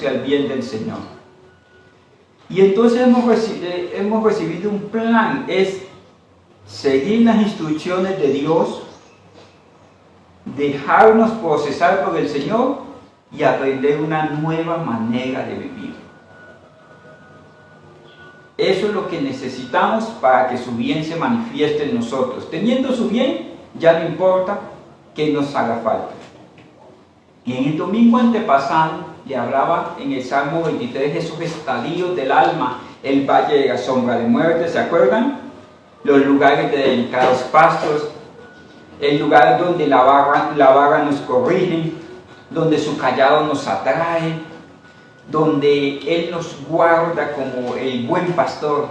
conozca el bien del Señor. Y entonces hemos recibido un plan, es seguir las instrucciones de Dios, dejarnos procesar por el Señor y aprender una nueva manera de vivir. Eso es lo que necesitamos para que su bien se manifieste en nosotros. Teniendo su bien, ya no importa que nos haga falta. Y en el domingo antepasado le hablaba en el Salmo 23 de esos estadios del alma, el valle de la sombra de muerte, ¿se acuerdan? Los lugares de delicados pastos, el lugar donde la vara nos corrige, donde su callado nos atrae, donde Él nos guarda como el buen pastor.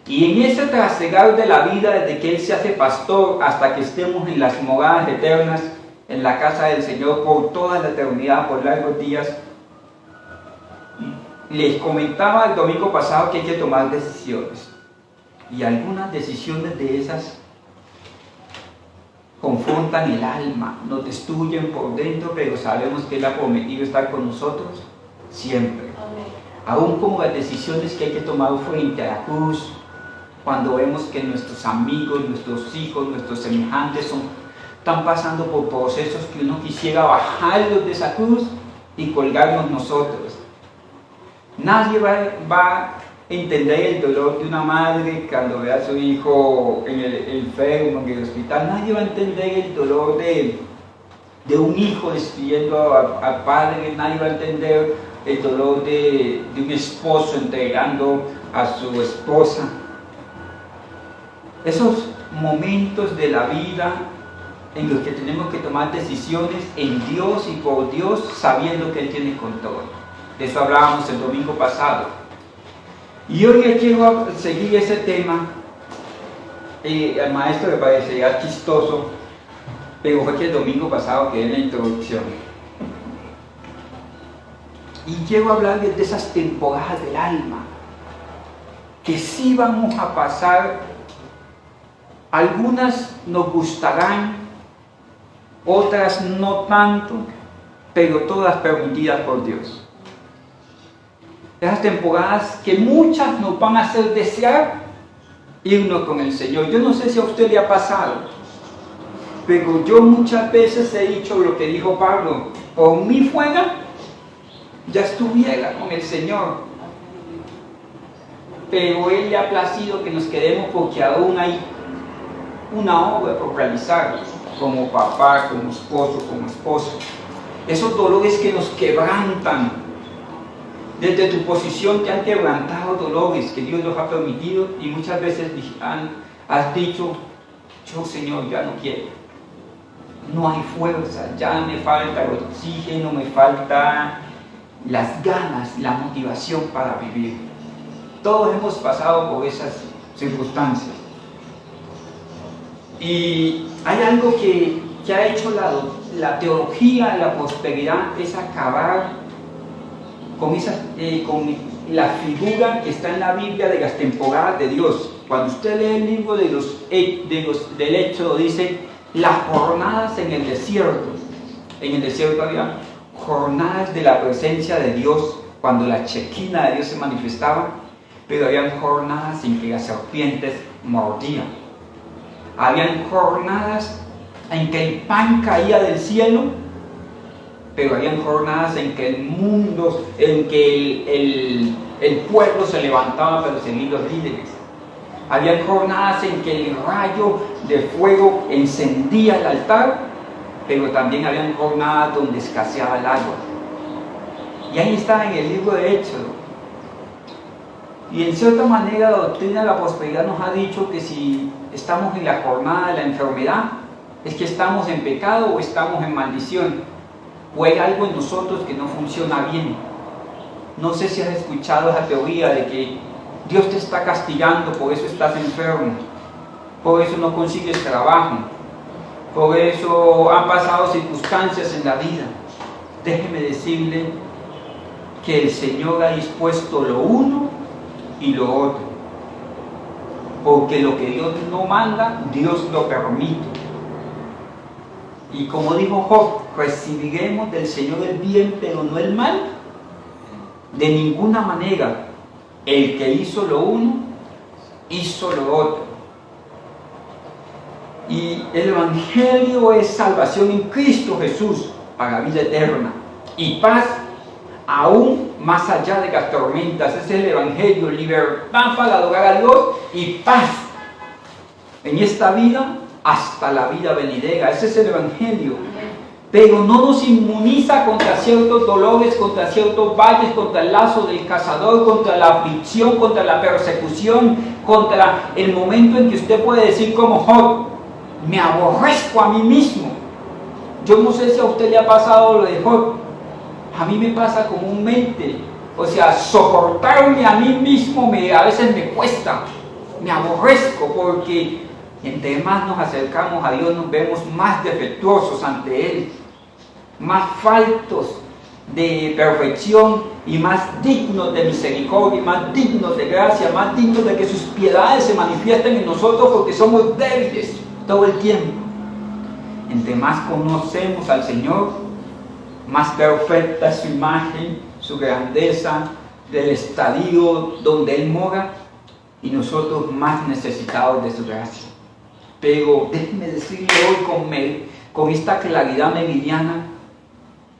Y en ese trasegar de la vida, desde que Él se hace pastor hasta que estemos en las moradas eternas, en la casa del Señor por toda la eternidad, por largos días, les comentaba el domingo pasado que hay que tomar decisiones. Y algunas decisiones de esas confrontan el alma, nos destruyen por dentro, pero sabemos que Él ha prometido estar con nosotros siempre. Aún como las decisiones que hay que tomar frente a la cruz, cuando vemos que nuestros amigos, nuestros hijos, nuestros semejantes están pasando por procesos que uno quisiera bajarlos de esa cruz y colgarnos nosotros. Nadie va a entender el dolor de una madre cuando ve a su hijo enfermo en el hospital. Nadie va a entender el dolor de un hijo despidiendo al padre. Nadie va a entender el dolor de un esposo entregando a su esposa. Esos momentos de la vida en los que tenemos que tomar decisiones en Dios y por Dios, sabiendo que Él tiene control. De eso hablábamos el domingo pasado. Y hoy quiero seguir ese tema. Al maestro le parecería chistoso, pero fue que el domingo pasado quedé en la introducción. Y quiero hablarles de esas temporadas del alma, que sí vamos a pasar. Algunas nos gustarán, otras no tanto, pero todas permitidas por Dios. Esas temporadas que muchas nos van a hacer desear irnos con el Señor. Yo no sé si a usted le ha pasado, pero yo muchas veces he dicho lo que dijo Pablo: por mí fuera, ya estuviera con el Señor. Pero Él le ha placido que nos quedemos porque aún hay una obra por realizar, como papá, como esposo, como esposa. Esos dolores que nos quebrantan. Desde tu posición te han quebrantado dolores que Dios los ha permitido, y muchas veces has dicho: yo, Señor, ya no quiero, no hay fuerza, ya me falta el oxígeno, me falta las ganas, la motivación para vivir. Todos hemos pasado por esas circunstancias. Y hay algo que ha hecho la teología de la prosperidad, es acabar con la figura que está en la Biblia de las temporadas de Dios. Cuando usted lee el libro del Éxodo, dice las jornadas en el desierto. En el desierto había jornadas de la presencia de Dios, cuando la Shekinah de Dios se manifestaba, pero habían jornadas en que las serpientes mordían. Habían jornadas en que el pan caía del cielo, pero habían jornadas en que el mundo, en que el pueblo se levantaba para seguir los líderes. Habían jornadas en que el rayo de fuego encendía el altar, pero también habían jornadas donde escaseaba el agua. Y ahí está en el libro de Éxodo. Y en cierta manera la doctrina de la prosperidad nos ha dicho que si estamos en la jornada de la enfermedad, es que estamos en pecado o estamos en maldición, o hay algo en nosotros que no funciona bien. No sé si has escuchado esa teoría de que Dios te está castigando, por eso estás enfermo, por eso no consigues trabajo, por eso han pasado circunstancias en la vida. Déjeme decirle que el Señor ha dispuesto lo uno y lo otro, porque lo que Dios no manda, Dios lo permite. Y como dijo Job, recibiremos del Señor el bien, pero no el mal. De ninguna manera. El que hizo lo uno, hizo lo otro. Y el Evangelio es salvación en Cristo Jesús para vida eterna y paz aún más allá de las tormentas. Ese es el Evangelio, libertad para adorar a Dios y paz en esta vida hasta la vida venidera. Ese es el Evangelio. Pero no nos inmuniza contra ciertos dolores, contra ciertos valles, contra el lazo del cazador, contra la aflicción, contra la persecución, contra el momento en que usted puede decir como Job: me aborrezco a mí mismo. Yo no sé si a usted le ha pasado lo de Job. A mí me pasa comúnmente. O sea, soportarme a mí mismo a veces me cuesta. Me aborrezco porque entre más nos acercamos a Dios nos vemos más defectuosos ante Él, más faltos de perfección y más dignos de misericordia, más dignos de gracia, más dignos de que sus piedades se manifiesten en nosotros, porque somos débiles todo el tiempo. Entre más conocemos al Señor, más perfecta es su imagen, su grandeza, del estadio donde Él mora, y nosotros más necesitados de su gracia. Pero déjenme decirle hoy con esta claridad meridiana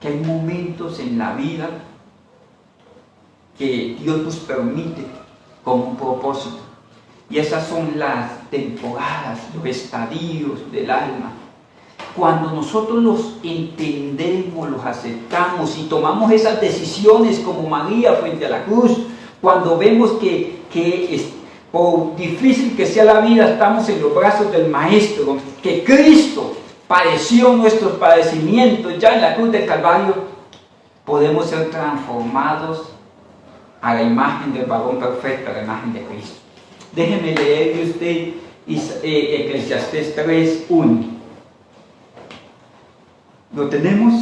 que hay momentos en la vida que Dios nos permite con un propósito. Y esas son las temporadas, los estadios del alma. Cuando nosotros los entendemos, los aceptamos y tomamos esas decisiones como María frente a la cruz, cuando vemos que por difícil que sea la vida, estamos en los brazos del Maestro, que Cristo padeció nuestros padecimientos ya en la cruz del Calvario, podemos ser transformados a la imagen del varón perfecto, a la imagen de Cristo. Déjenme leerle usted Eclesiastés 3:1. ¿Lo tenemos?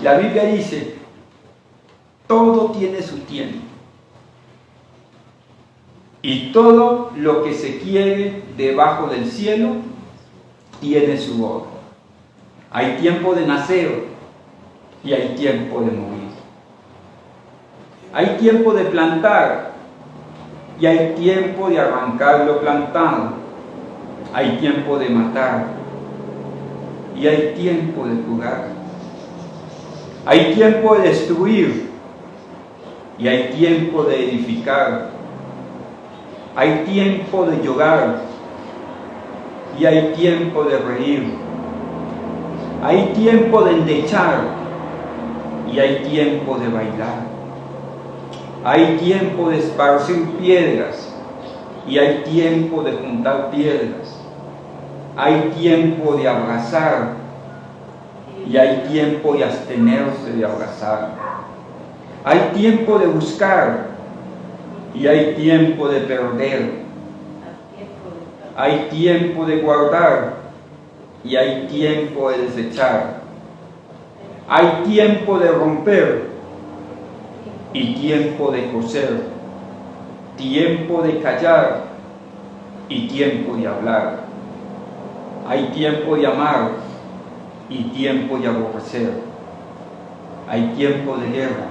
La Biblia dice: todo tiene su tiempo, y todo lo que se quiere debajo del cielo tiene su hora. Hay tiempo de nacer y hay tiempo de morir. Hay tiempo de plantar y hay tiempo de arrancar lo plantado. Hay tiempo de matar y hay tiempo de curar. Hay tiempo de destruir y hay tiempo de edificar. Hay tiempo de llorar y hay tiempo de reír. Hay tiempo de endechar y hay tiempo de bailar. Hay tiempo de esparcir piedras y hay tiempo de juntar piedras. Hay tiempo de abrazar y hay tiempo de abstenerse de abrazar. Hay tiempo de buscar y hay tiempo de perder. Hay tiempo de guardar y hay tiempo de desechar. Hay tiempo de romper y tiempo de coser. Tiempo de callar y tiempo de hablar. Hay tiempo de amar y tiempo de aborrecer. Hay tiempo de guerra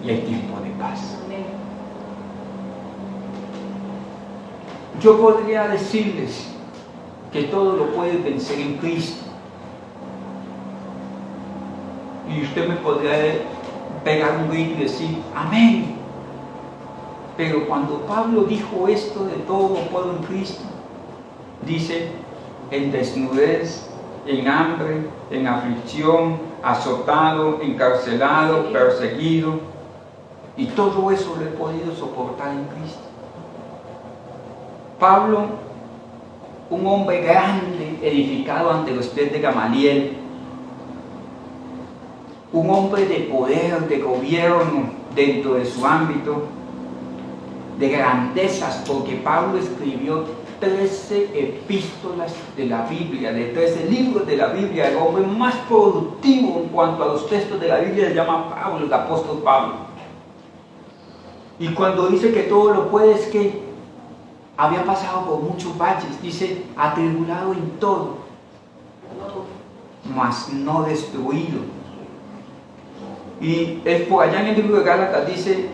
y hay tiempo de paz. Yo podría decirles que todo lo puede vencer en Cristo. Y usted me podría pegar un grito y decir amén. Pero cuando Pablo dijo esto de todo lo puedo en Cristo, dice: en desnudez, en hambre, en aflicción, azotado, encarcelado, perseguido, y todo eso lo he podido soportar en Cristo. Pablo, un hombre grande, edificado ante los pies de Gamaliel, un hombre de poder, de gobierno dentro de su ámbito, de grandezas, porque Pablo escribió 13 epístolas de la Biblia, de 13 libros de la Biblia. El hombre más productivo en cuanto a los textos de la Biblia se llama Pablo, el apóstol Pablo. Y cuando dice que todo lo puede, es que había pasado por muchos valles, dice atribulado en todo, mas no destruido. Y es por allá en el libro de Gálatas dice,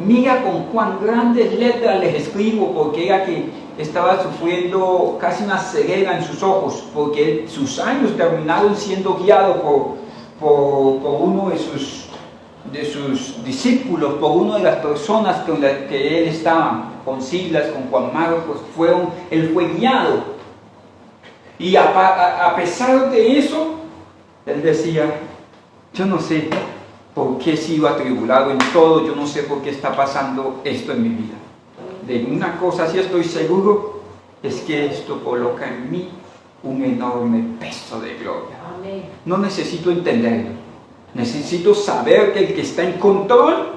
mira con cuán grandes letras les escribo, porque era que estaba sufriendo casi una ceguera en sus ojos, porque sus años terminaron siendo guiados por uno de sus discípulos, por una de las personas con las que él estaba, con Silas, con Juan Marcos, él fue guiado. Y a pesar de eso, él decía, yo no sé por qué he sido atribulado en todo, yo no sé por qué está pasando esto en mi vida. De una cosa sí estoy seguro, es que esto coloca en mí un enorme peso de gloria. Amén. No necesito entenderlo, necesito saber que el que está en control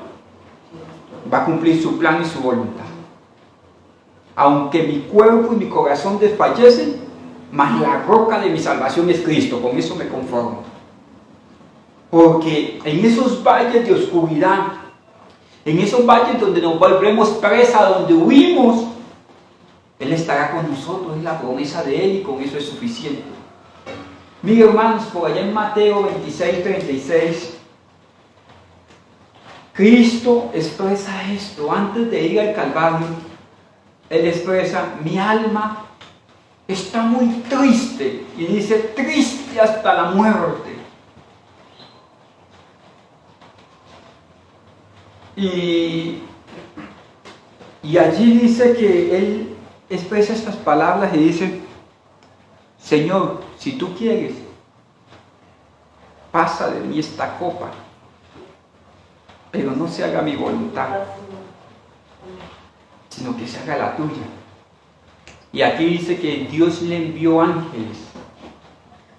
va a cumplir su plan y su voluntad. Aunque mi cuerpo y mi corazón desfallecen, mas la roca de mi salvación es Cristo, con eso me conformo. Porque en esos valles de oscuridad, en esos valles donde nos volvemos presa, donde huimos, Él estará con nosotros, es la promesa de Él y con eso es suficiente. Miren, hermanos, por allá en Mateo 26:36, Cristo expresa esto. Antes de ir al Calvario, Él expresa, mi alma está muy triste, y dice, triste hasta la muerte. Y allí dice que Él expresa estas palabras y dice, Señor, si tú quieres, pasa de mí esta copa, pero no se haga mi voluntad, sino que se haga la tuya. Y aquí dice que Dios le envió ángeles,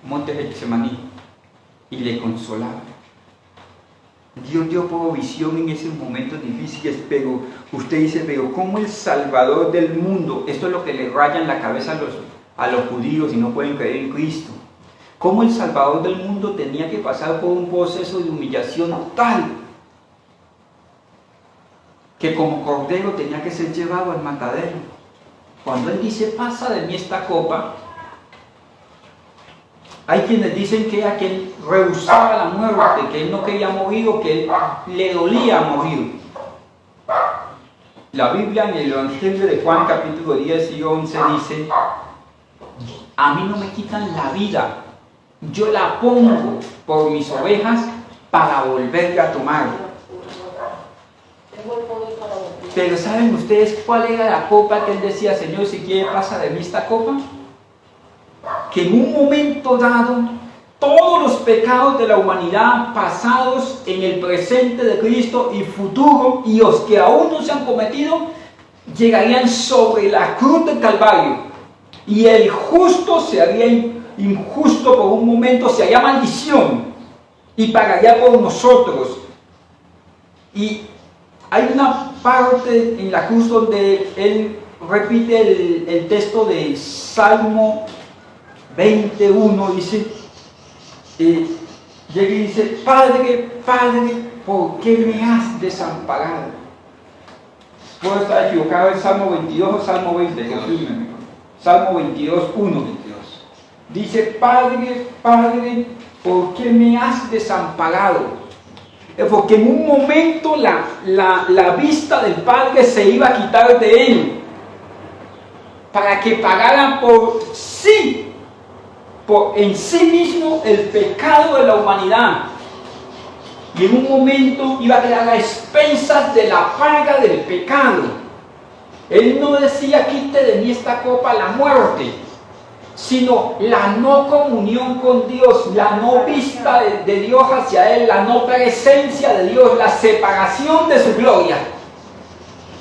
monte Getsemaní, y le consolaban. Dios dio provisión en esos momentos difíciles, pero usted dice, pero ¿cómo el Salvador del mundo? Esto es lo que le rayan la cabeza a los judíos y no pueden creer en Cristo. ¿Cómo el Salvador del mundo tenía que pasar por un proceso de humillación tal que como cordero tenía que ser llevado al matadero? Cuando Él dice, pasa de mí esta copa, hay quienes dicen que era que Él rehusaba la muerte, que Él no quería morir o que le dolía morir. La Biblia en el Evangelio de Juan capítulo 10 y 11 dice, a mí no me quitan la vida, yo la pongo por mis ovejas para volverla a tomar. Pero ¿saben ustedes cuál era la copa que Él decía, Señor, si quiere pasa de mí esta copa? Que en un momento dado, todos los pecados de la humanidad, pasados, en el presente de Cristo y futuro, y los que aún no se han cometido, llegarían sobre la cruz del Calvario. Y el justo se haría injusto por un momento, se haría maldición, y pagaría por nosotros. Y hay una parte en la cruz donde Él repite el texto de Salmo 21, dice, llega y dice, Padre, Padre, ¿por qué me has desamparado? Puedo estar equivocado, en Salmo 22 o Salmo 20, Salmo 22, 1. Dice, Padre, Padre, ¿por qué me has desamparado? Porque en un momento la vista del Padre se iba a quitar de Él, para que pagara en sí mismo el pecado de la humanidad. Y en un momento iba a quedar a expensas de la paga del pecado. Él no decía, quite de mí esta copa, la muerte, sino la no comunión con Dios, la no vista de Dios hacia Él, la no presencia de Dios, la separación de su gloria.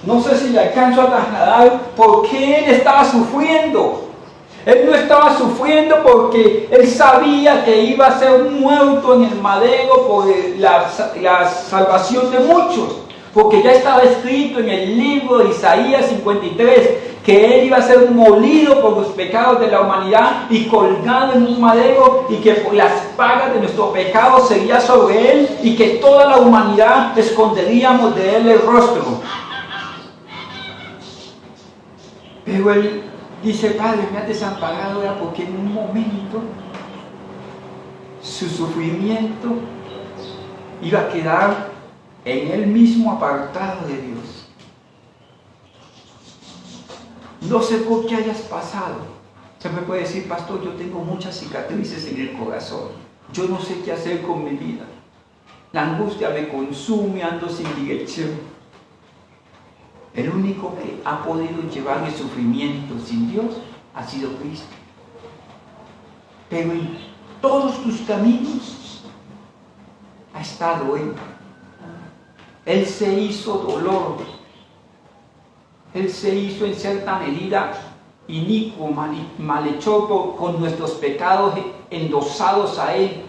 No sé si le alcanzo a trasladar por qué Él estaba sufriendo. Él no estaba sufriendo porque Él sabía que iba a ser muerto en el madero por la salvación de muchos, porque ya estaba escrito en el libro de Isaías 53 que Él iba a ser molido por los pecados de la humanidad y colgado en un madero, y que por las pagas de nuestro pecado sería sobre Él, y que toda la humanidad esconderíamos de Él el rostro. Pero Él dice, Padre, me has desamparado, era porque en un momento su sufrimiento iba a quedar en él mismo apartado de Dios. No sé por qué hayas pasado. Se me puede decir, pastor, yo tengo muchas cicatrices en el corazón. Yo no sé qué hacer con mi vida. La angustia me consume, ando sin dirección. El único que ha podido llevar el sufrimiento sin Dios ha sido Cristo. Pero en todos tus caminos ha estado Él. Él se hizo dolor. Él se hizo en cierta medida inicuo, malhechor con nuestros pecados endosados a Él,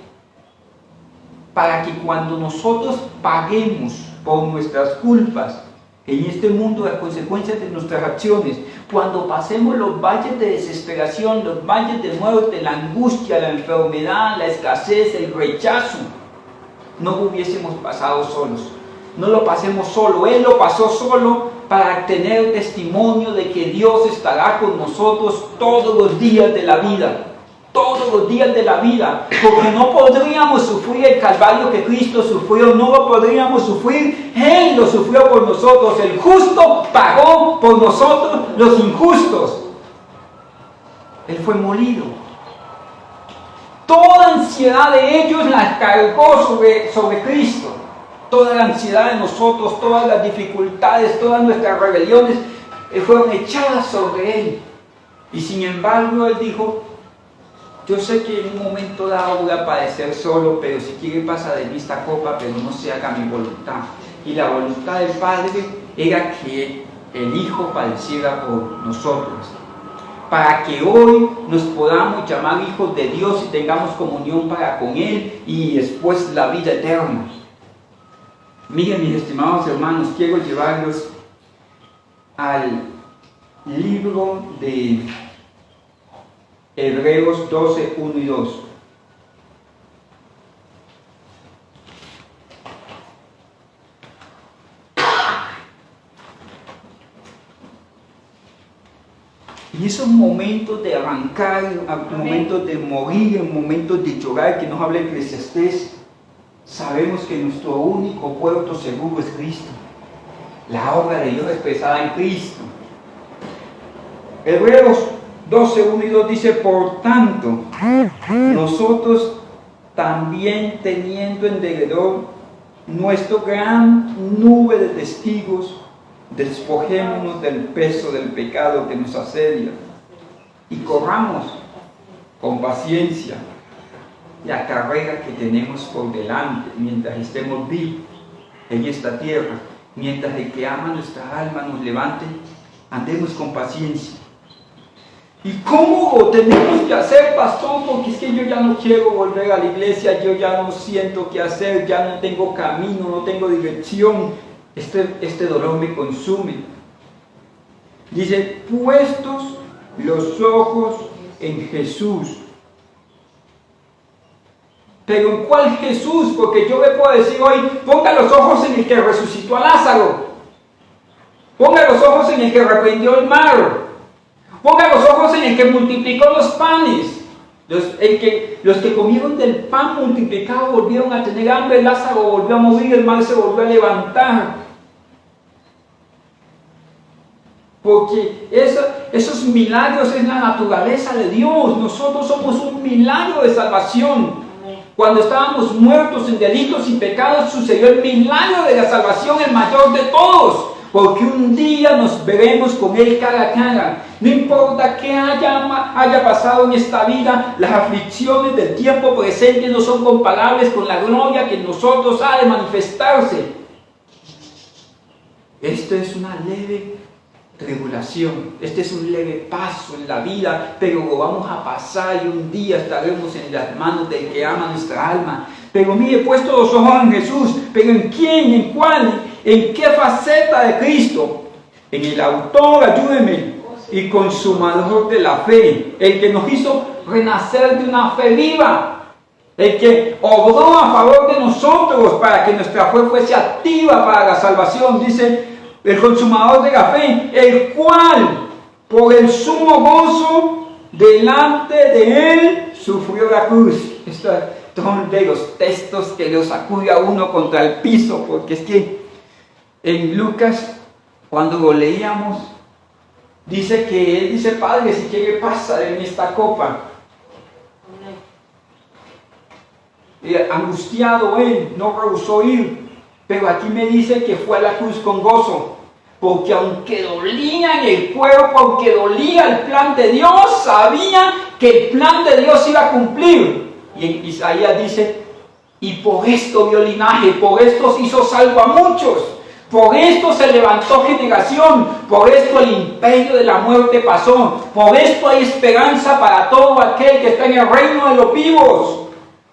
para que cuando nosotros paguemos por nuestras culpas en este mundo las consecuencias de nuestras acciones, cuando pasemos los valles de desesperación, los valles de muerte, la angustia, la enfermedad, la escasez, el rechazo, no hubiésemos pasado solos. No lo pasemos solo, Él lo pasó solo para tener testimonio de que Dios estará con nosotros todos los días de la vida. Todos los días de la vida, porque no podríamos sufrir el calvario que Cristo sufrió, no lo podríamos sufrir, Él lo sufrió por nosotros, el justo pagó por nosotros los injustos, Él fue molido. Toda ansiedad de ellos la cargó sobre Cristo, toda la ansiedad de nosotros, todas las dificultades, todas nuestras rebeliones fueron echadas sobre Él, y sin embargo Él dijo: yo sé que en un momento dado voy a padecer solo, pero si quiere pasa de mí esta copa, pero no se haga mi voluntad. Y la voluntad del Padre era que el Hijo padeciera por nosotros, para que hoy nos podamos llamar hijos de Dios y tengamos comunión para con Él y después la vida eterna. Miren, mis estimados hermanos, quiero llevarlos al libro de Hebreos 12, 1 y 2. Y esos momentos de arrancar, momentos de morir, en momentos de llorar, que nos habla Eclesiastés, sabemos que nuestro único puerto seguro es Cristo. La obra de Dios expresada en Cristo. Hebreos 12, 1 y 2 dice: por tanto, nosotros también, teniendo en derredor nuestra gran nube de testigos, despojémonos del peso del pecado que nos asedia y corramos con paciencia la carrera que tenemos por delante mientras estemos vivos en esta tierra, mientras el que ama nuestra alma nos levante, andemos con paciencia. ¿Y cómo lo tenemos que hacer, pastor? Porque es que yo ya no quiero volver a la iglesia, yo ya no siento qué hacer, ya no tengo camino, no tengo dirección, este dolor me consume. Dice: puestos los ojos en Jesús. Pero ¿en cuál Jesús? Porque yo le puedo decir hoy: ponga los ojos en el que resucitó a Lázaro, ponga los ojos en el que reprendió el mar, ponga los ojos en el que multiplicó los panes. Los que comieron del pan multiplicado volvieron a tener hambre, Lázaro volvió a morir, el mar se volvió a levantar. Porque esos milagros es la naturaleza de Dios. Nosotros somos un milagro de salvación. Cuando estábamos muertos en delitos y pecados, sucedió el milagro de la salvación, el mayor de todos. Porque un día nos veremos con Él cara a cara. No importa qué haya pasado en esta vida, las aflicciones del tiempo presente no son comparables con la gloria que en nosotros ha de manifestarse. Esto es una leve tribulación, este es un leve paso en la vida, pero lo vamos a pasar y un día estaremos en las manos del que ama nuestra alma. Pero mire, puesto los ojos en Jesús, pero ¿en quién? ¿En cuál? ¿En qué faceta de Cristo? En el autor, ayúdeme, y consumador de la fe, el que nos hizo renacer de una fe viva, el que obró a favor de nosotros para que nuestra fe fuese activa para la salvación. Dice: el consumador de la fe, el cual por el sumo gozo delante de Él sufrió la cruz. son de los textos que lo sacude a uno contra el piso, porque es que en Lucas, cuando lo leíamos, dice que él dice: Padre, si quiere pasa de mí esta copa. Angustiado él, no rehusó ir, pero aquí me dice que fue a la cruz con gozo, porque aunque dolía en el cuerpo, aunque dolía el plan de Dios, sabía que el plan de Dios iba a cumplir. Y en Isaías dice: y por esto vio linaje, por esto se hizo salvo a muchos, por esto se levantó generación, por esto el imperio de la muerte pasó, por esto hay esperanza para todo aquel que está en el reino de los vivos,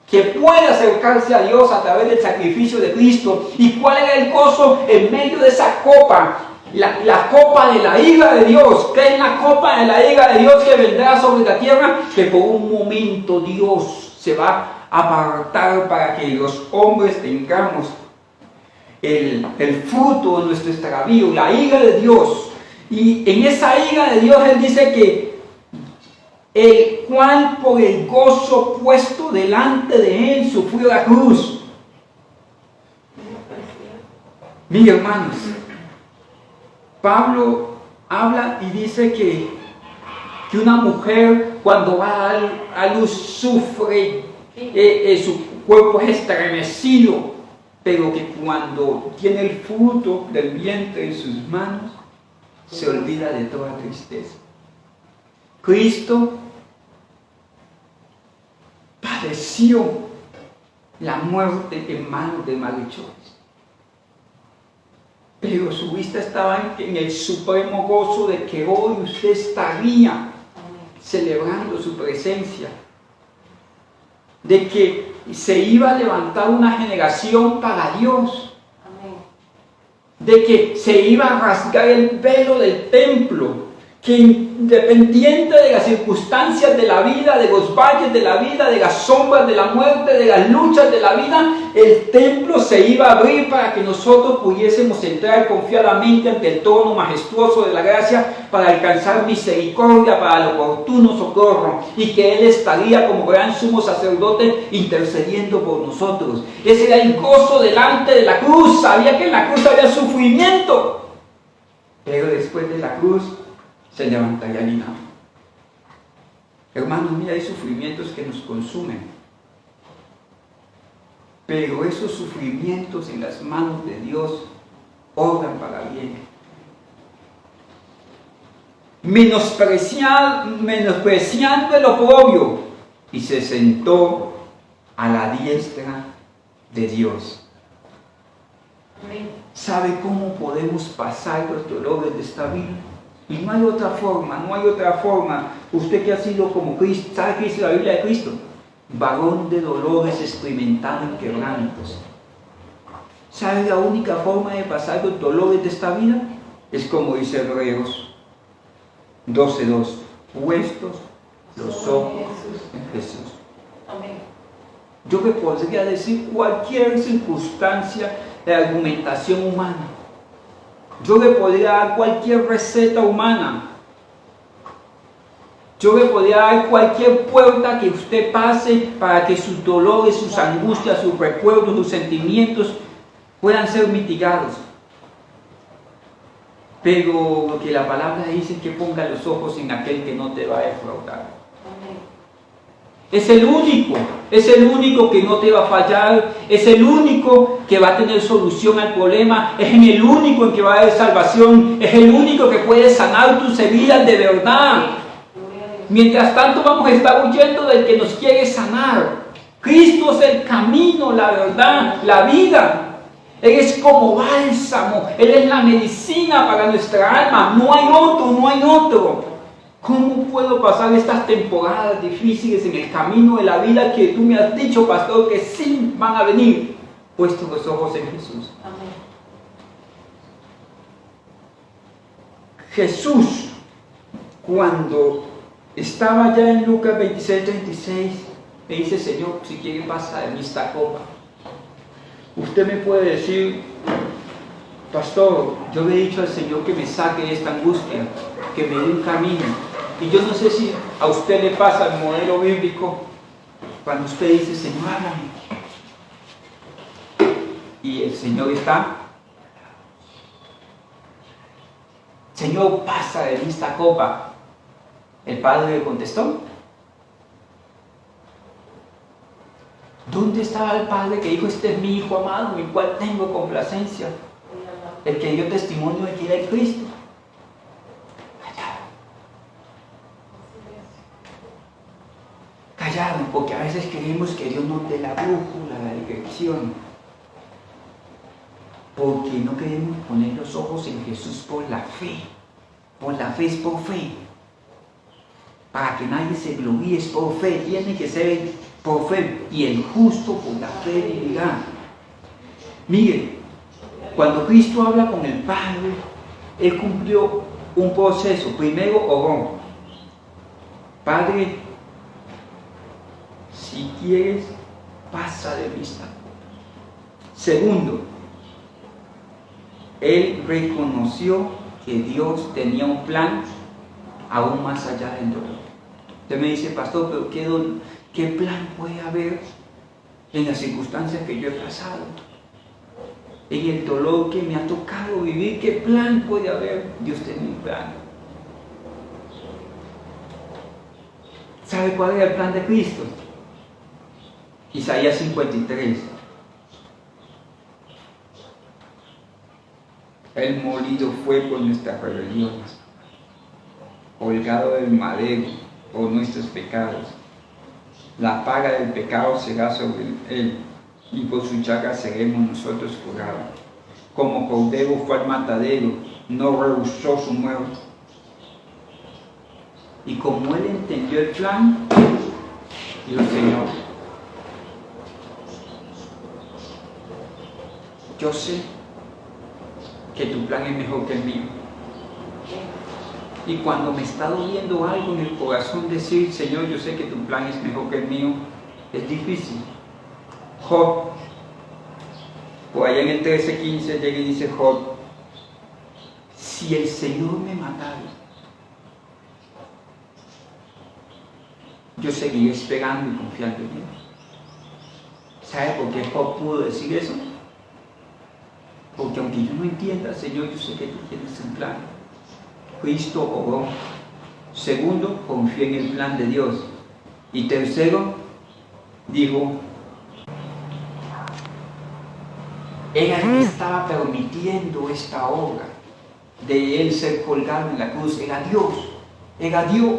que puede acercarse a Dios a través del sacrificio de Cristo. ¿Y cuál era el gozo en medio de esa copa? La copa de la ira de Dios. ¿Qué es la copa de la ira de Dios que vendrá sobre la tierra? Que por un momento Dios se va a apartar para que los hombres tengamos el fruto de nuestro extravío, la ira de Dios. Y en esa ira de Dios Él dice que el cual por el gozo puesto delante de Él sufrió la cruz. Mis hermanos, Pablo habla y dice que una mujer cuando va a luz sufre, su cuerpo es estremecido, pero que cuando tiene el fruto del vientre en sus manos, se olvida de toda tristeza. Cristo padeció la muerte en manos de malhechores, pero su vista estaba en el supremo gozo de que hoy usted estaría celebrando su presencia, de que se iba a levantar una generación para Dios, de que se iba a rasgar el velo del templo, que independiente de las circunstancias de la vida, de los valles de la vida, de las sombras de la muerte, de las luchas de la vida, el templo se iba a abrir para que nosotros pudiésemos entrar confiadamente ante el trono majestuoso de la gracia para alcanzar misericordia para el oportuno socorro, y que Él estaría como gran sumo sacerdote intercediendo por nosotros. Ese era el gozo delante de la cruz. Sabía que en la cruz había sufrimiento, pero después de la cruz se levantaría linaje. Hermanos, mira, hay sufrimientos que nos consumen, pero esos sufrimientos en las manos de Dios obran para bien. Menospreciando el oprobio, y se sentó a la diestra de Dios. ¿Sabe cómo podemos pasar los dolores de esta vida? Y no hay otra forma, no hay otra forma. Usted que ha sido como Cristo, ¿sabe qué dice la Biblia de Cristo? Varón de dolores, experimentado en quebrantos. ¿Sabe la única forma de pasar los dolores de esta vida? Es como dice Hebreos 12:2, puestos los ojos en Jesús. Yo le podría decir cualquier circunstancia de argumentación humana. Yo le podría dar cualquier receta humana. Yo le podría dar cualquier puerta que usted pase para que sus dolores, sus angustias, sus recuerdos, sus sentimientos puedan ser mitigados. Pero lo que la palabra dice es que ponga los ojos en aquel que no te va a defraudar. Es el único que no te va a fallar, es el único que va a tener solución al problema, es el único en que va a haber salvación, es el único que puede sanar tus heridas de verdad. Mientras tanto vamos a estar huyendo del que nos quiere sanar. Cristo es el camino, la verdad, la vida. Él es como bálsamo, Él es la medicina para nuestra alma, no hay otro. ¿Cómo puedo pasar estas temporadas difíciles en el camino de la vida que tú me has dicho, pastor, que sí van a venir? Puestos los ojos en Jesús. Amén. Jesús, cuando estaba ya en Lucas 26:36, me dice: Señor, si quiere pasa de mí esta copa. Usted me puede decir: pastor, yo le he dicho al Señor que me saque de esta angustia, que me dé un camino. Y yo no sé si a usted le pasa el modelo bíblico. Cuando usted dice, Señor, háblame, y el Señor está, Señor, pasa de mí esta copa. El Padre le contestó. ¿Dónde estaba el Padre que dijo, este es mi Hijo amado, en el cual tengo complacencia? El que dio testimonio de que era el Cristo. Callaron. Callaron, porque a veces creemos que Dios nos dé la brújula, la dirección. Porque no queremos poner los ojos en Jesús por la fe. Por la fe es por fe. Para que nadie se gloríe es por fe. Tiene que ser por fe. Y el justo por la fe vivirá. Miren, cuando Cristo habla con el Padre, Él cumplió un proceso. Primero oró. Padre, si quieres, pasa de vista. Segundo, Él reconoció que Dios tenía un plan aún más allá del dolor. Usted me dice, pastor, pero ¿qué plan puede haber en las circunstancias que yo he pasado? En el dolor que me ha tocado vivir, ¿qué plan puede haber? Dios tiene un plan. ¿Sabe cuál era el plan de Cristo? Isaías 53. El molido fue por nuestras rebeliones, colgado del madero por nuestros pecados. La paga del pecado será sobre él, y por su llaga seremos nosotros curados. Como cordero fue al matadero, no rehusó su muerte. Y como él entendió el plan, dijo, Señor, yo sé que tu plan es mejor que el mío. Y cuando me está doliendo algo en el corazón, decir, Señor, yo sé que tu plan es mejor que el mío, es difícil. Job, por allá en el 13:15 llega y dice Job, si el Señor me matara, yo seguiré esperando y confiando en Él. ¿Sabe por qué Job pudo decir eso? Porque aunque yo no entienda, Señor, yo sé que tú tienes un plan. Cristo oró. Segundo, confió en el plan de Dios. Y tercero, dijo, era el que estaba permitiendo esta obra de él ser colgado en la cruz. Era Dios. Era Dios.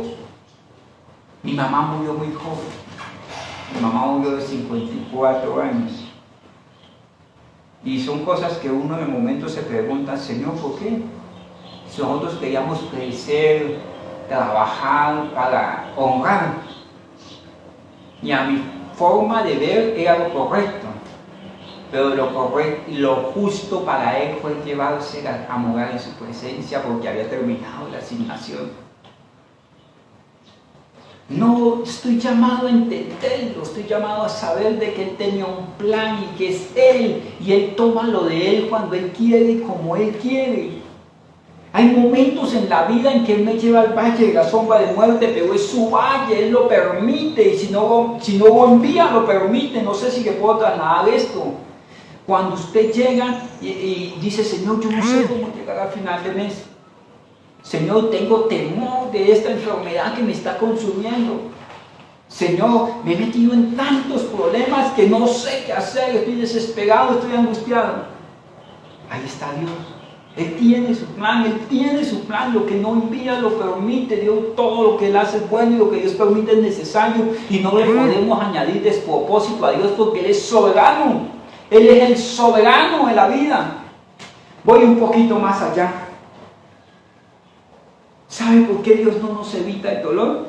Mi mamá murió muy joven. Mi mamá murió de 54 años. Y son cosas que uno en el momento se pregunta, Señor, ¿por qué? Si nosotros queríamos crecer, trabajar para honrar. Y a mi forma de ver era lo correcto. Pero lo justo para él fue llevarse a morar en su presencia porque había terminado la asignación. No estoy llamado a entenderlo, estoy llamado a saber de que Él tenía un plan y que es Él, y Él toma lo de Él cuando Él quiere y como Él quiere. Hay momentos en la vida en que Él me lleva al valle de la sombra de muerte, pero es su valle, Él lo permite, y si no lo envía, lo permite. No sé si le puedo trasladar esto. Cuando usted llega y dice, Señor, yo no sé cómo llegar al final de mes. Señor, tengo temor de esta enfermedad que me está consumiendo. Señor, me he metido en tantos problemas que no sé qué hacer, estoy desesperado, estoy angustiado. Ahí está Dios. Él tiene su plan, lo que no envía lo permite. Dios, todo lo que Él hace es bueno y lo que Dios permite es necesario. Y no le podemos añadir despropósito a Dios porque Él es soberano. Él es el soberano de la vida. Voy un poquito más allá. ¿Sabe por qué Dios no nos evita el dolor?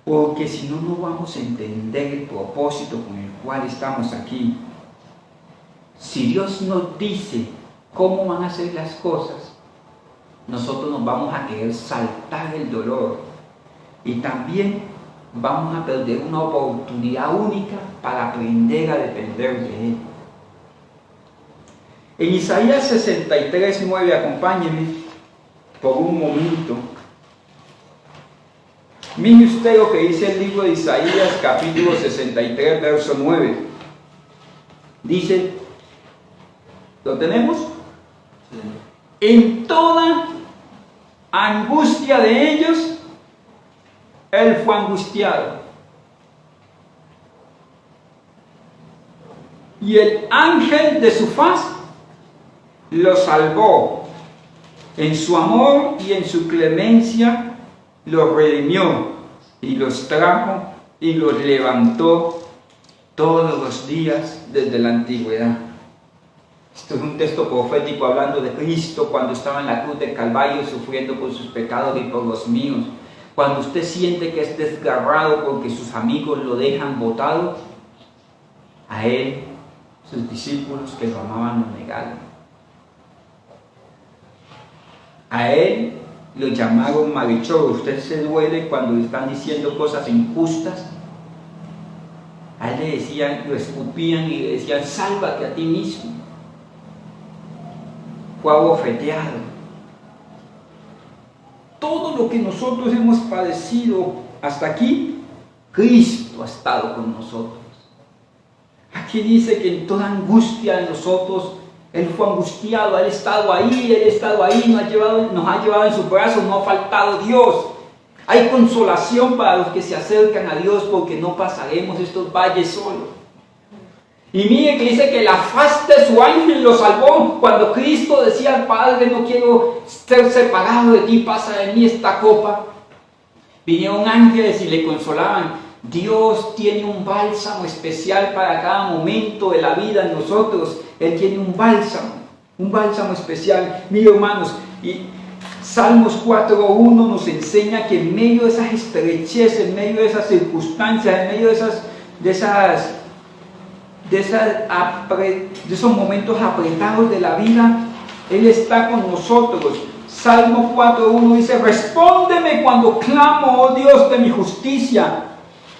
Porque si no, no vamos a entender el propósito con el cual estamos aquí. Si Dios nos dice cómo van a ser las cosas, nosotros nos vamos a querer saltar el dolor y también vamos a perder una oportunidad única para aprender a depender de Él. En Isaías 63:9, acompáñenme por un momento. Mire usted lo que dice el libro de Isaías, capítulo 63, verso 9. Dice, ¿lo tenemos? En toda angustia de ellos, Él fue angustiado. Y el ángel de su faz lo salvó. En su amor y en su clemencia los redimió y los trajo y los levantó todos los días desde la antigüedad. Esto es un texto profético hablando de Cristo cuando estaba en la cruz del Calvario sufriendo por sus pecados y por los míos. Cuando usted siente que es desgarrado porque sus amigos lo dejan botado, a Él, sus discípulos que lo amaban lo negaron. A Él lo llamaron malhechor. Usted se duele cuando le están diciendo cosas injustas. A Él le decían, lo escupían y le decían, sálvate a ti mismo. Fue abofeteado. Todo lo que nosotros hemos padecido hasta aquí, Cristo ha estado con nosotros. Aquí dice que en toda angustia de nosotros, Él fue angustiado, Él ha estado ahí, nos ha llevado en sus brazos, no ha faltado Dios. Hay consolación para los que se acercan a Dios porque no pasaremos estos valles solos. Y mire que dice que la faz de su ángel lo salvó. Cuando Cristo decía al Padre, no quiero ser separado de ti, pasa de mí esta copa. Vinieron ángeles y le consolaban. Dios tiene un bálsamo especial para cada momento de la vida en nosotros. Él tiene un bálsamo especial. Mire, hermanos, y Salmos 4.1 nos enseña que en medio de esas estrecheces, en medio de esas circunstancias, en medio de esos momentos apretados de la vida, Él está con nosotros. Salmo 4.1 dice, respóndeme cuando clamo, oh Dios de mi justicia.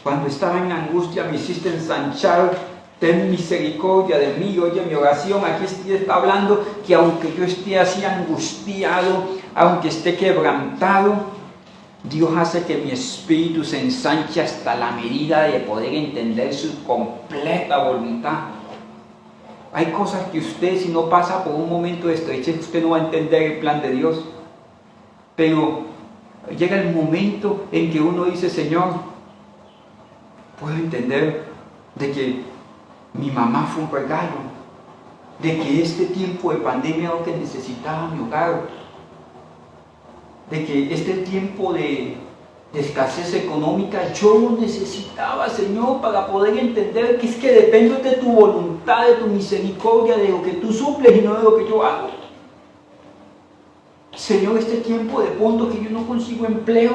Cuando estaba en angustia me hiciste ensanchar, ten misericordia de mí. Oye mi oración, aquí está hablando que aunque yo esté así angustiado, aunque esté quebrantado, Dios hace que mi espíritu se ensanche hasta la medida de poder entender su completa voluntad. Hay cosas que usted, si no pasa por un momento de estrechez, usted no va a entender el plan de Dios. Pero llega el momento en que uno dice, Señor, puedo entender de que mi mamá fue un regalo, de que este tiempo de pandemia es lo que necesitaba mi hogar, de que este tiempo de escasez económica yo lo necesitaba, Señor, para poder entender que es que dependo de tu voluntad, de tu misericordia, de lo que tú suples y no de lo que yo hago. Señor, este tiempo de pronto que yo no consigo empleo,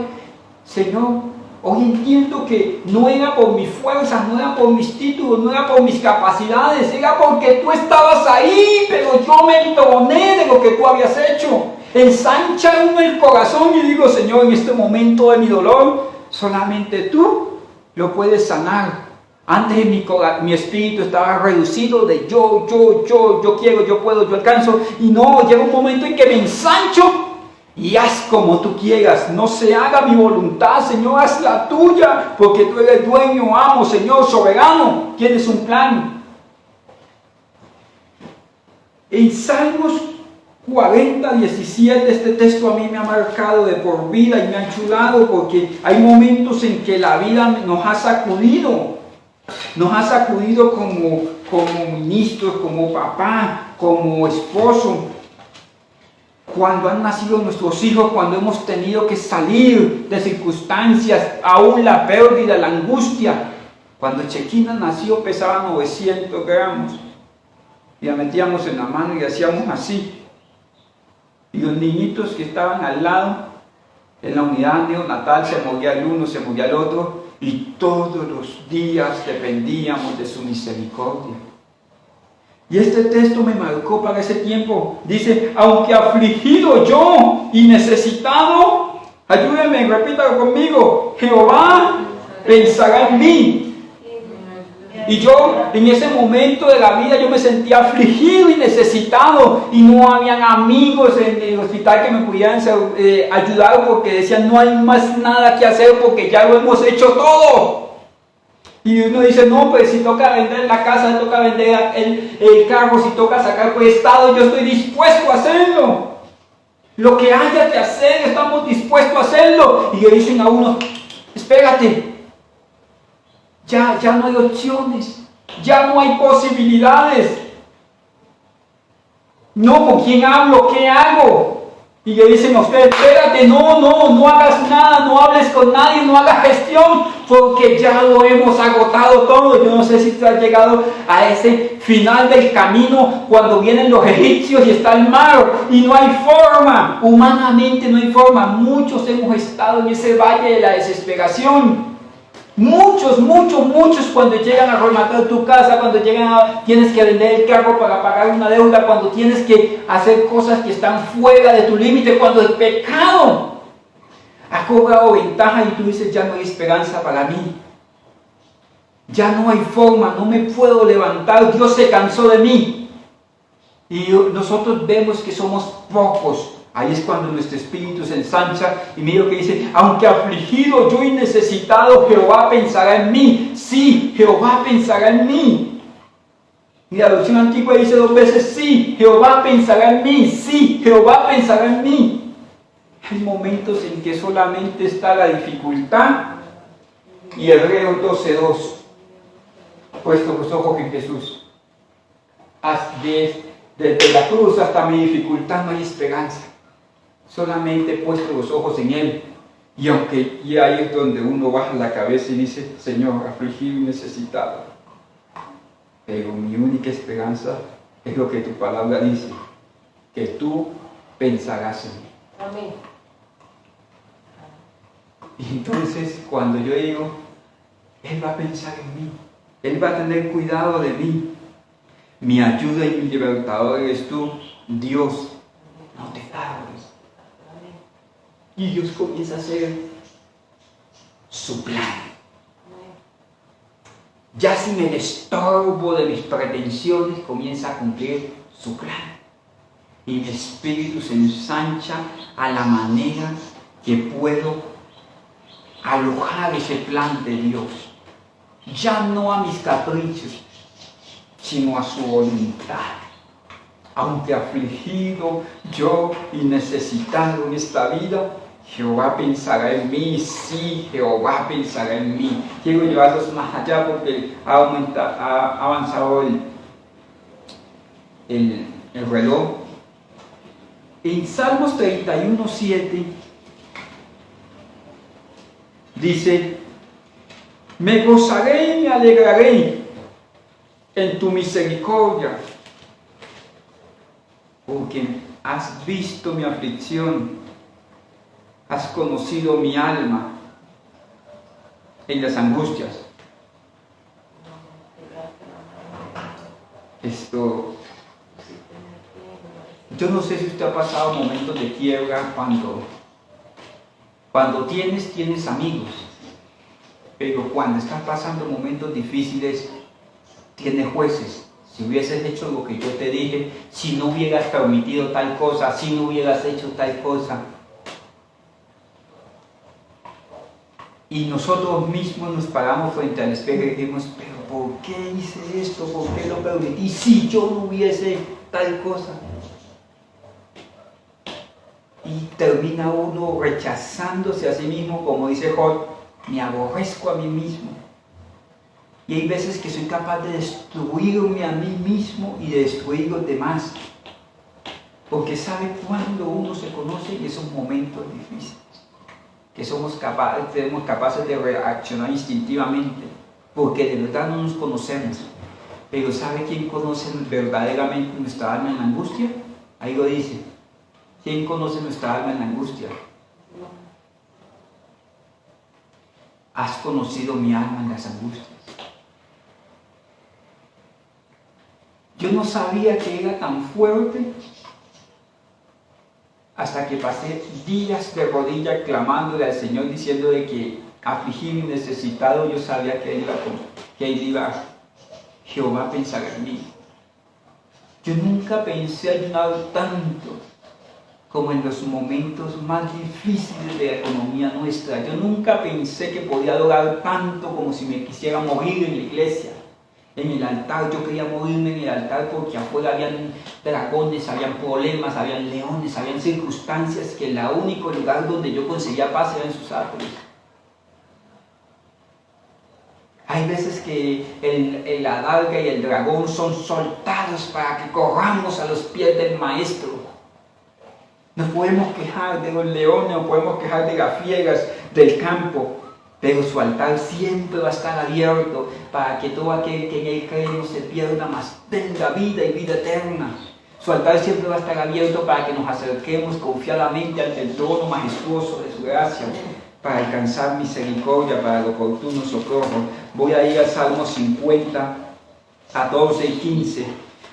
Señor, hoy entiendo que no era por mis fuerzas, no era por mis títulos, no era por mis capacidades, era porque tú estabas ahí, pero yo me entroné de lo que tú habías hecho. Ensancha uno el corazón y digo, Señor, en este momento de mi dolor, solamente tú lo puedes sanar. Antes mi espíritu estaba reducido de yo quiero, yo puedo, yo alcanzo. Y no, llega un momento en que me ensancho y haz como tú quieras. No se haga mi voluntad, Señor, haz la tuya, porque tú eres dueño, amo, Señor, soberano. Tienes un plan. En Salmos 40:17, este texto a mí me ha marcado de por vida y me ha chulado porque hay momentos en que la vida nos ha sacudido como ministros, como papá, como esposo. Cuando han nacido nuestros hijos, cuando hemos tenido que salir de circunstancias, aún la pérdida, la angustia. Cuando Chequina nació pesaba 900 gramos y la metíamos en la mano y hacíamos así. Y los niñitos que estaban al lado, en la unidad neonatal, se moría el uno, se moría el otro, y todos los días dependíamos de su misericordia. Y este texto me marcó para ese tiempo. Dice, aunque afligido yo y necesitado, ayúdenme, repítalo conmigo, Jehová pensará en mí. Y yo en ese momento de la vida yo me sentía afligido y necesitado y no habían amigos en el hospital que me pudieran ayudar porque decían no hay más nada que hacer porque ya lo hemos hecho todo. Y uno dice, no, pues si toca vender la casa, si toca vender el carro, si toca sacar prestado, yo estoy dispuesto a hacerlo. Lo que haya que hacer, estamos dispuestos a hacerlo. Y le dicen a uno, espérate, ya no hay opciones, ya no hay posibilidades. No, ¿con quién hablo? ¿Qué hago? Y le dicen a usted, espérate, no hagas nada, no hables con nadie, no hagas gestión, porque ya lo hemos agotado todo. Yo no sé si tú has llegado a ese final del camino cuando vienen los egipcios y está el mar y no hay forma, humanamente no hay forma. Muchos hemos estado en ese valle de la desesperación. Muchos cuando llegan a rematar tu casa, cuando tienes que vender el carro para pagar una deuda, cuando tienes que hacer cosas que están fuera de tu límite, cuando el pecado ha cobrado ventaja y tú dices ya no hay esperanza para mí, ya no hay forma, no me puedo levantar, Dios se cansó de mí. Y nosotros vemos que somos pocos. Ahí es cuando nuestro espíritu se ensancha y mira lo que dice, aunque afligido yo y necesitado, Jehová pensará en mí. Sí, Jehová pensará en mí. Y la versión antigua dice 2 veces, sí, Jehová pensará en mí. Sí, Jehová pensará en mí. Hay momentos en que solamente está la dificultad. Y Hebreos 12:2, puesto los ojos en Jesús. Desde la cruz hasta mi dificultad no hay esperanza. Solamente he puesto los ojos en Él. Y ahí es donde uno baja la cabeza y dice, Señor, afligido y necesitado. Pero mi única esperanza es lo que tu palabra dice, que tú pensarás en mí. Amén. Y entonces cuando yo digo, Él va a pensar en mí, Él va a tener cuidado de mí. Mi ayuda y mi libertador eres tú, Dios, no te tardes. Y Dios comienza a hacer su plan. Ya sin el estorbo de mis pretensiones, comienza a cumplir su plan. Y mi espíritu se ensancha a la manera que puedo alojar ese plan de Dios. Ya no a mis caprichos, sino a su voluntad. Aunque afligido yo y necesitado en esta vida, Jehová pensará en mí. Sí, Jehová pensará en mí. Quiero llevarlos más allá porque ha avanzado el reloj. En Salmos 31:7 dice, me gozaré y me alegraré en tu misericordia, porque has visto mi aflicción, has conocido mi alma en las angustias. Yo no sé si usted ha pasado momentos de quiebra cuando tienes amigos, pero cuando estás pasando momentos difíciles, tienes jueces. Si hubieses hecho lo que yo te dije, si no hubieras permitido tal cosa, si no hubieras hecho tal cosa. Y nosotros mismos nos paramos frente al espejo y decimos, pero ¿por qué hice esto? ¿Por qué lo permití? Si yo no hubiese tal cosa. Y termina uno rechazándose a sí mismo, como dice Job, me aborrezco a mí mismo. Y hay veces que soy capaz de destruirme a mí mismo y de destruir los demás. Porque sabe cuando uno se conoce en esos momentos difíciles. Que somos capaces de reaccionar instintivamente. Porque de verdad no nos conocemos. Pero ¿sabe quién conoce verdaderamente nuestra alma en la angustia? Ahí lo dice. ¿Quién conoce nuestra alma en la angustia? Has conocido mi alma en las angustias. Yo no sabía que era tan fuerte hasta que pasé días de rodillas clamándole al Señor, diciéndole que afligido y necesitado yo sabía que Él iba Jehová pensará en mí. Yo nunca pensé ayunar tanto como en los momentos más difíciles de la economía nuestra. Yo nunca pensé que podía adorar tanto como si me quisiera morir en la iglesia. En el altar, yo quería morirme en el altar porque afuera habían dragones, habían problemas, habían leones, habían circunstancias que el único lugar donde yo conseguía paz era en sus árboles. Hay veces que la adarga y el dragón son soltados para que corramos a los pies del maestro. Nos podemos quejar de los leones, nos podemos quejar de las fieras del campo, pero su altar siempre va a estar abierto para que todo aquel que en él cree no se pierda, mas tenga vida y vida eterna. Su altar siempre va a estar abierto para que nos acerquemos confiadamente ante el trono majestuoso de su gracia, para alcanzar misericordia, para el oportuno socorro. Voy a ir al Salmo 50, 14 y 15.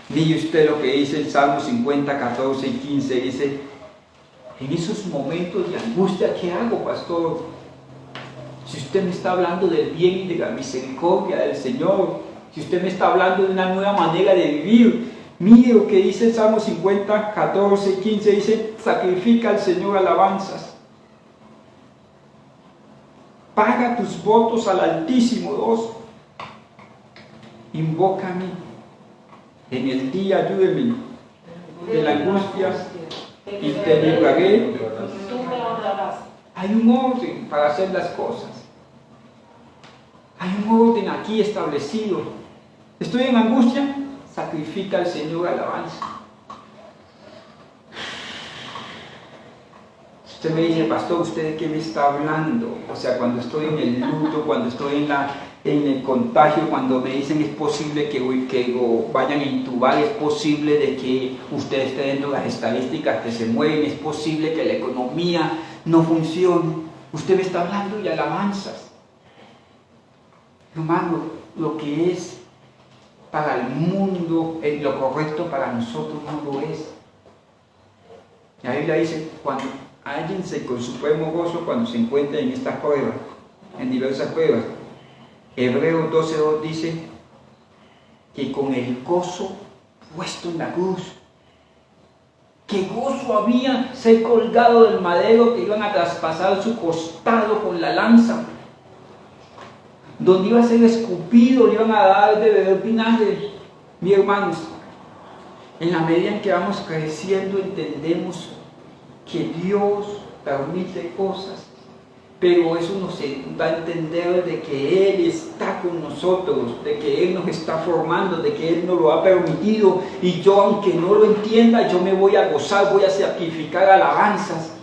Mire usted lo que dice el Salmo 50, 14 y 15. Dice: en esos momentos de angustia, ¿qué hago, pastor? Si usted me está hablando del bien y de la misericordia del Señor, si usted me está hablando de una nueva manera de vivir, mire lo que dice el Salmo 50, 14 y 15. Dice: sacrifica al Señor alabanzas. Paga tus votos al Altísimo. 2. Invócame en el día, ayúdeme de la angustia y te libraré. Hay un orden para hacer las cosas. Hay un orden aquí establecido. Estoy en angustia, sacrifica al Señor alabanza. Usted me dice: pastor, ¿usted de qué me está hablando? O sea, cuando estoy en el luto, cuando estoy en el contagio, cuando me dicen es posible que vayan a intubar, es posible de que usted esté dentro de las estadísticas que se mueven, es posible que la economía no funcione. Usted me está hablando de alabanzas. Hermano, lo que es para el mundo, lo correcto para nosotros no lo es. La Biblia dice: cuando hállense con supremo gozo cuando se encuentren en estas pruebas, en diversas pruebas. Hebreos 12:2 dice que con el gozo puesto en la cruz, que gozo había ser colgado del madero, que iban a traspasar su costado con la lanza, donde iba a ser escupido, le iban a dar de beber vinagre. Mis hermanos, en la medida en que vamos creciendo, entendemos que Dios permite cosas, pero eso nos da a entender de que Él está con nosotros, de que Él nos está formando, de que Él nos lo ha permitido, y yo, aunque no lo entienda, yo me voy a gozar, voy a sacrificar alabanzas.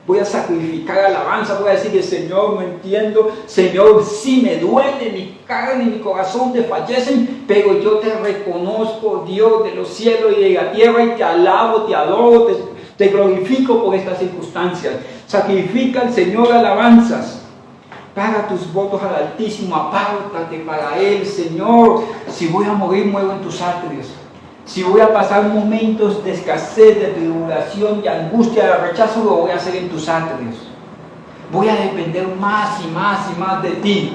Voy a sacrificar alabanza, voy a decirle: Señor, no entiendo, Señor, sí me duele, mi carne y mi corazón desfallecen, pero yo te reconozco, Dios de los cielos y de la tierra, y te alabo, te adoro, te glorifico por estas circunstancias. Sacrifica al Señor alabanzas. Paga tus votos al Altísimo, apártate para Él, Señor. Si voy a morir, muero en tus atrios. Si voy a pasar momentos de escasez, de tribulación, de angustia, de rechazo, lo voy a hacer en tus atrios. Voy a depender más y más y más de ti.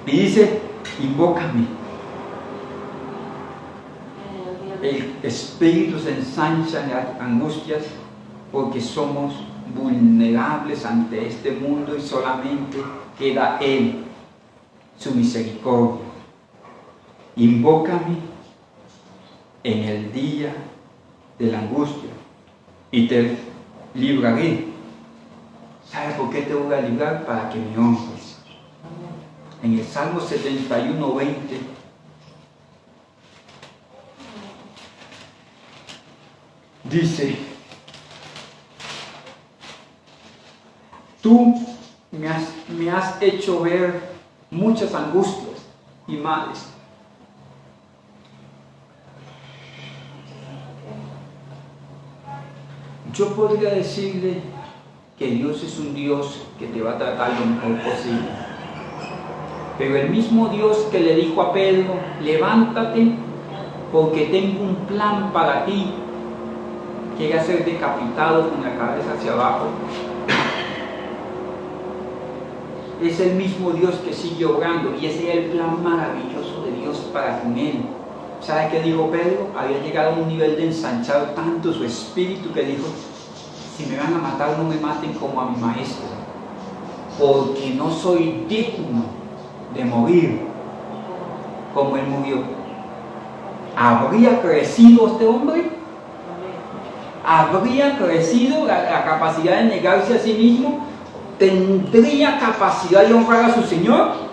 Y dice: invócame. El espíritu se ensancha en las angustias porque somos vulnerables ante este mundo y solamente queda Él, su misericordia. Invócame en el día de la angustia y te libraré. ¿Sabes por qué te voy a librar? Para que me honres. En el Salmo 71, 20 dice: tú me has hecho ver muchas angustias y males. Yo podría decirle que Dios es un Dios que te va a tratar lo mejor posible. Pero el mismo Dios que le dijo a Pedro: levántate porque tengo un plan para ti, quiere ser decapitado con la cabeza hacia abajo. Es el mismo Dios que sigue obrando, y ese es el plan maravilloso de Dios. Dios para con él. ¿Sabe qué dijo Pedro? Había llegado a un nivel de ensanchado tanto su espíritu que dijo: si me van a matar, no me maten como a mi maestro, porque no soy digno de morir como él murió. ¿Habría crecido este hombre? ¿Habría crecido la capacidad de negarse a sí mismo? ¿Tendría capacidad de honrar a su Señor?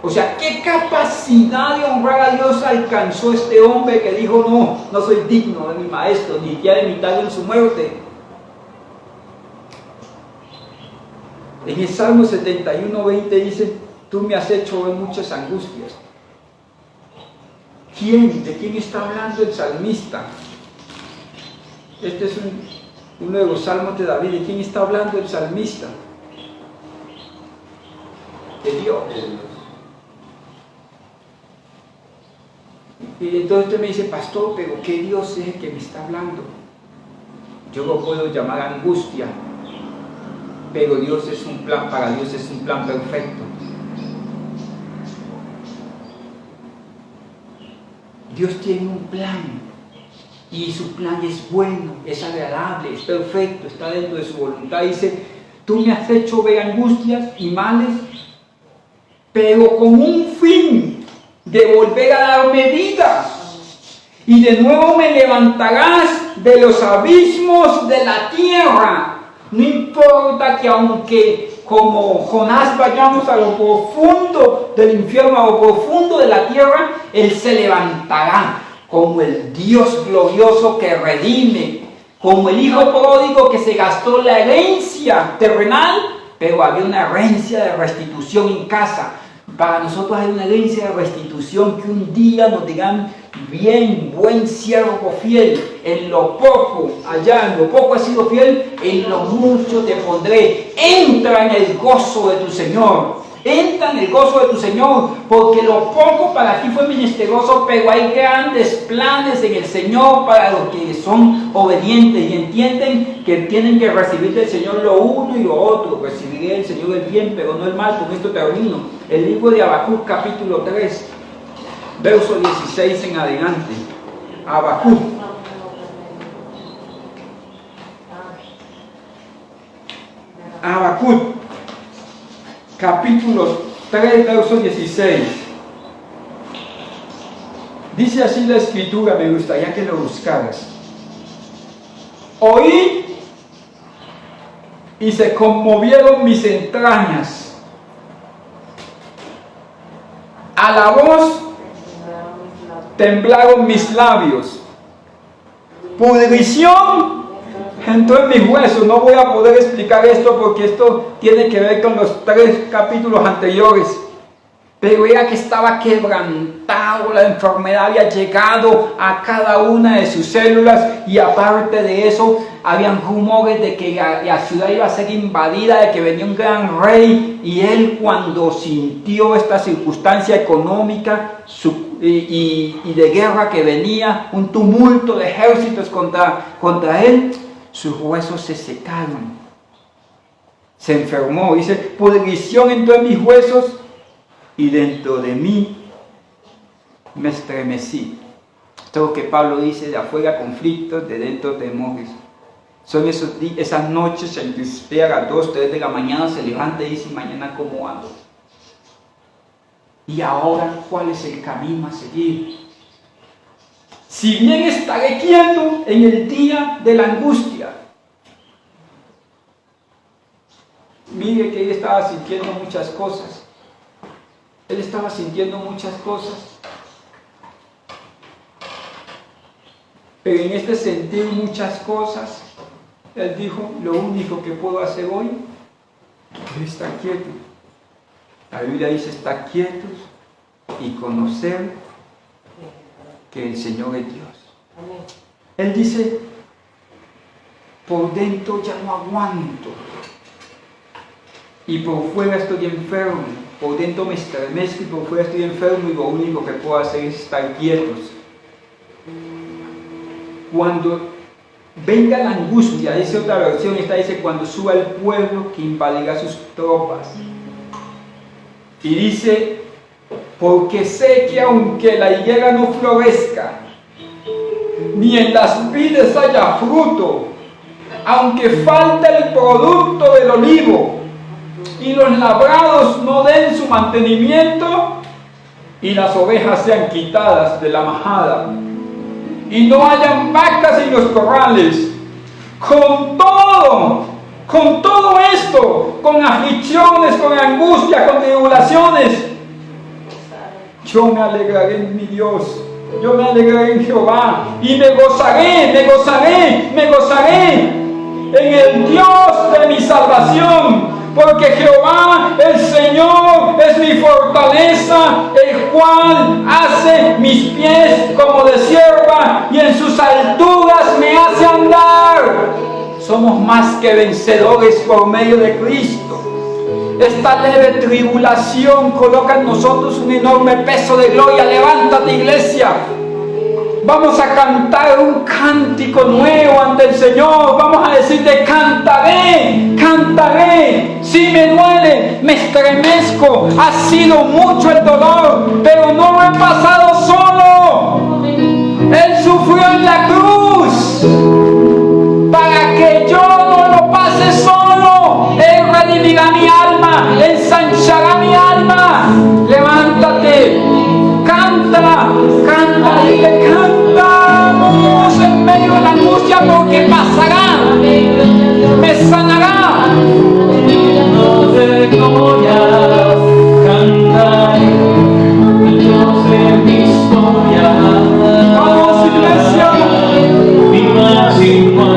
O sea, ¿qué capacidad de honrar a Dios alcanzó este hombre que dijo: no soy digno de mi maestro, ni siquiera de imitarlo en su muerte? En el Salmo 71:20 dice: tú me has hecho ver muchas angustias. ¿De quién está hablando el salmista? Este es uno de los salmos de David. ¿De quién está hablando el salmista? De Dios. Y entonces usted me dice: pastor, pero ¿qué Dios es el que me está hablando? Yo lo puedo llamar angustia, pero Dios es un plan, para Dios es un plan perfecto. Dios tiene un plan, y su plan es bueno, es agradable, es perfecto, está dentro de su voluntad. Dice: tú me has hecho ver angustias y males, pero con un fin de volver a darme vida, y de nuevo me levantarás de los abismos de la tierra. No importa que aunque como Jonás vayamos a lo profundo del infierno, a lo profundo de la tierra, Él se levantará como el Dios glorioso que redime, como el hijo pródigo que se gastó la herencia terrenal, pero había una herencia de restitución en casa. Para nosotros hay una herencia de restitución, que un día nos digan: bien, buen siervo fiel, en lo poco, allá en lo poco has sido fiel, en lo mucho te pondré. Entra en el gozo de tu Señor. Entra en el gozo de tu Señor, porque lo poco para ti fue menesteroso, pero hay grandes planes en el Señor para los que son obedientes y entienden que tienen que recibir del Señor lo uno y lo otro. Recibiré del Señor el bien, pero no el mal. Con esto termino. El libro de Habacuc, capítulo 3, verso 16 en adelante. Habacuc. Habacuc, capítulo 3, verso 16. Dice así la escritura, me gustaría que lo buscaras. Oí y se conmovieron mis entrañas. A la voz temblaron mis labios. Pudrición entró en mis huesos. No voy a poder explicar esto porque esto tiene que ver con los 3 capítulos anteriores. Pero era que estaba quebrantado, la enfermedad había llegado a cada una de sus células, y aparte de eso, habían rumores de que la ciudad iba a ser invadida, de que venía un gran rey, y él, cuando sintió esta circunstancia económica y de guerra que venía, un tumulto de ejércitos contra él, sus huesos se secaron, se enfermó. Dice: pudrición entró en mis huesos, y dentro de mí me estremecí. Esto es lo que Pablo dice: de afuera conflictos, de dentro temores. Son esas noches en que usted a las 2, 3 de la mañana se levanta y dice: mañana cómo ando. Y ahora, ¿cuál es el camino a seguir? Si bien estaré quieto en el día de la angustia. Mire que él estaba sintiendo muchas cosas. Él estaba sintiendo muchas cosas. Pero en este sentir muchas cosas, él dijo: lo único que puedo hacer hoy es estar quieto. La Biblia dice: estar quietos y conocer que el Señor es Dios. Él dice: por dentro ya no aguanto, y por fuera estoy enfermo. Por dentro me estremezco y por fuera estoy enfermo, y lo único que puedo hacer es estar quietos. Cuando venga la angustia, dice otra versión, esta dice: cuando suba el pueblo que invadirá sus tropas. Y dice: porque sé que aunque la higuera no florezca, ni en las vides haya fruto, aunque falte el producto del olivo, y los labrados no den su mantenimiento, y las ovejas sean quitadas de la majada, y no hayan vacas en los corrales, con todo esto, con aflicciones, con angustia, con tribulaciones, yo me alegraré en mi Dios, yo me alegraré en Jehová, y me gozaré en el Dios de mi salvación, porque Jehová, el Señor, es mi fortaleza, el cual hace mis pies como de sierva, y en sus alturas me hace andar. Somos más que vencedores por medio de Cristo. Esta leve tribulación coloca en nosotros un enorme peso de gloria. Levántate, iglesia. Vamos a cantar un cántico nuevo ante el Señor. Vamos a decirle: cantaré, cantaré. Si me duele, me estremezco. Ha sido mucho el dolor, pero no lo he pasado solo. Él sufrió en la cruz para que yo no lo pase solo. Él redimirá mi alma, ensanchará mi alma. Levántate, canta, canta, dile: cantamos en medio de la angustia, porque pasará, me sanará. De gloria, cantaré, Dios de mi historia. Vamos, iglesia, mi máximo amor.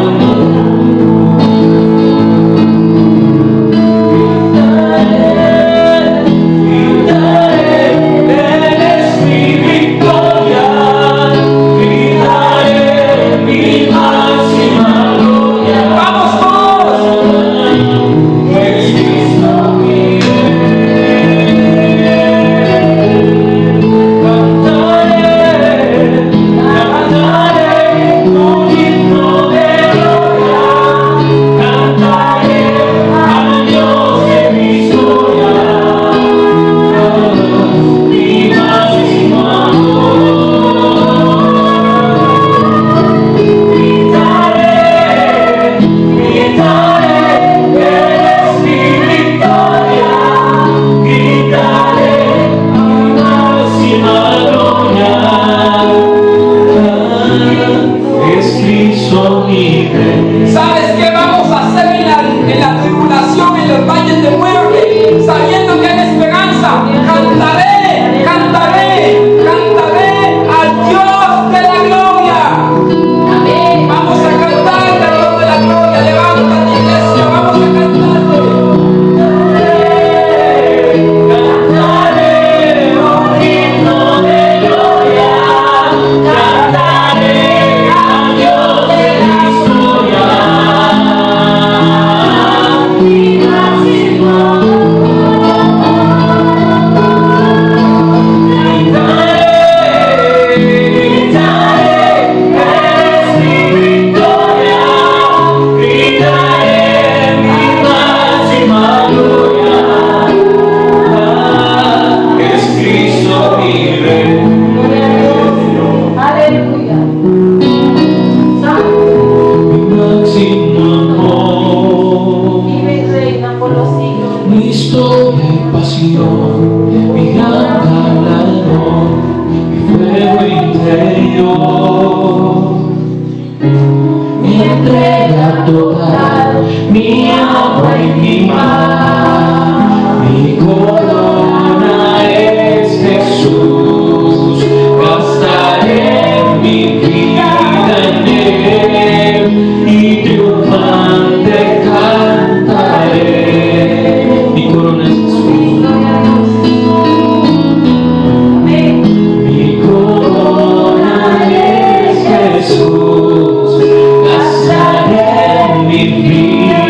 Gastaré mi vida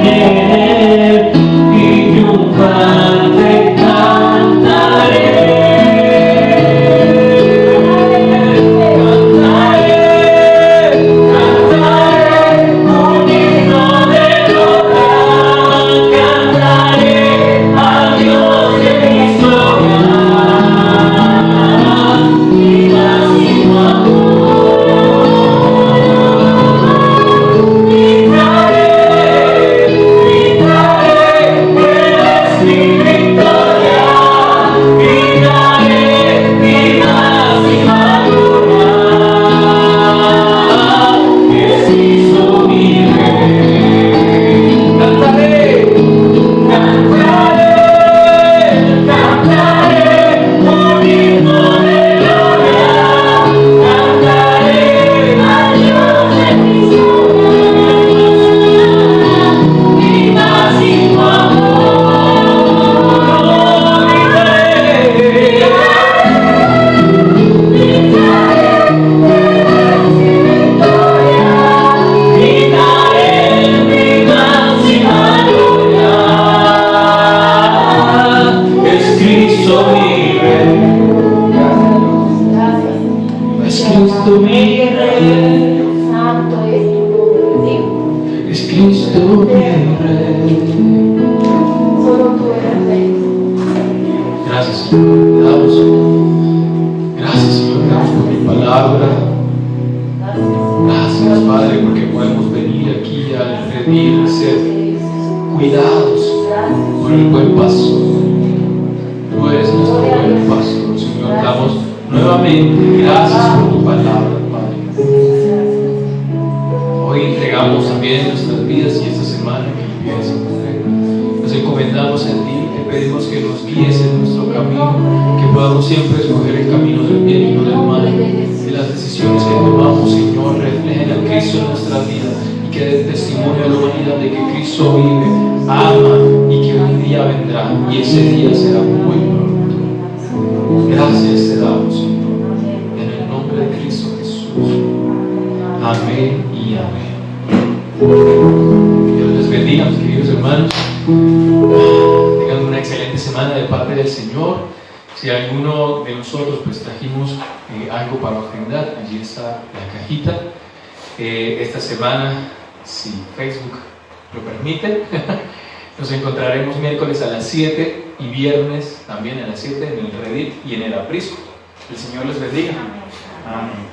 en él. tú mi Rey. Solo tú eres Rey. Gracias, Señor. Te damos. Gracias, Señor. Te damos por mi palabra. Gracias, Padre, porque podemos venir aquí al redil, ser cuidados por el buen pastor. Tú eres nuestro buen pastor, Señor. Te damos nuevamente gracias por tu palabra, Padre. Hoy entregamos también nuestras vidas y esta semana que empieza, Padre. Nos encomendamos en ti, te pedimos que nos guíes en nuestro camino, que podamos siempre escoger el camino del bien y no del mal, que las decisiones que tomamos, Señor, reflejen a Cristo en nuestra vida y que den testimonio a la humanidad de que Cristo vive, ama y que un día vendrá y ese día será muy pronto. Gracias te damos, Señor, en el nombre de Cristo Jesús. Amén y amén. Dios les bendiga, mis queridos hermanos. Tengan una excelente semana de parte del Señor. Si alguno de nosotros pues trajimos algo para ofrendar, allí está la cajita. Esta semana, si Facebook lo permite, nos encontraremos miércoles a las 7 y viernes también a las 7 en el Reddit y en el aprisco. El Señor les bendiga. Amén.